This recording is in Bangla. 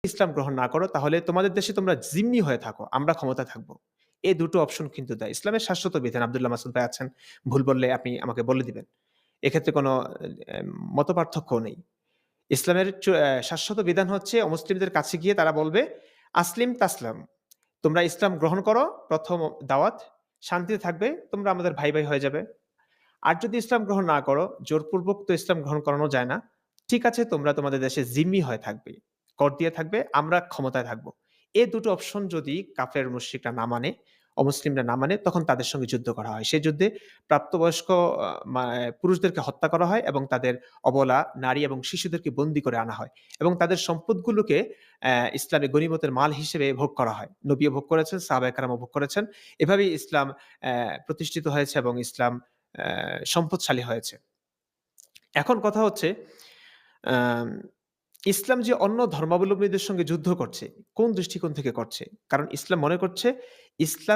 ইসলাম গ্রহণ না করো তাহলে তোমাদের দেশে তোমরা জিম্মি হয়ে থাকো, আমরা ক্ষমতায় থাকবো। এই দুটো অপশন কিন্তু দেয়। ইসলামের শাশ্বত বিধান। আব্দুল্লাহ মাসুদ ভাই আছেন। ভুল বললে আপনি আমাকে বলে দিবেন। এক্ষেত্রে কোনো মতপার্থক্যও নেই। ইসলামের শাশ্বত বিধান হচ্ছে অমুসলিমদের কাছে গিয়ে তারা বলবে, "আসলিম তাসলাম।" তোমরা ইসলাম গ্রহণ করো, ১ম দাওয়াত, শান্তিতে থাকবে, তোমরা আমাদের ভাই, ভাই হয়ে যাবে। আর যদি ইসলাম গ্রহণ না করো, জোরপূর্বক তো ইসলাম গ্রহণ করানো যায় না। ঠিক আছে, তোমরা তোমাদের দেশে জিম্মি হয়ে থাকবে। কর দিয়ে থাকবে, আমরা ক্ষমতায় থাকবো। এ দুটো অপশন যদি কাফের মুশরিকরা না মানে, অমুসলিমরা না মানে, তখন তাদের সঙ্গে যুদ্ধ করা হয়। সেই যুদ্ধে প্রাপ্তবয়স্ক আ মা পুরুষদেরকে হত্যা করা হয় এবং তাদের অবলা, নারী এবং শিশুদেরকে বন্দী করে আনা হয়। এবং তাদের সম্পদগুলোকে ইসলামে গনিমতের মাল হিসেবে ভোগ করা হয়। নবীও ভোগ করেছেন, সাহাবায়ে কেরামও ভোগ করেছেন। এভাবেই ইসলাম প্রতিষ্ঠিত হয়েছে এবং ইসলাম সম্পদশালী হয়েছে। এখন কথা হচ্ছে আম ইসলাম যে অন্য ধর্মাবলম্বীদের সঙ্গে যুদ্ধ করছে, কোন দৃষ্টিকোণ থেকে করছে? কারণ ইসলাম মনে করছে ইসলাম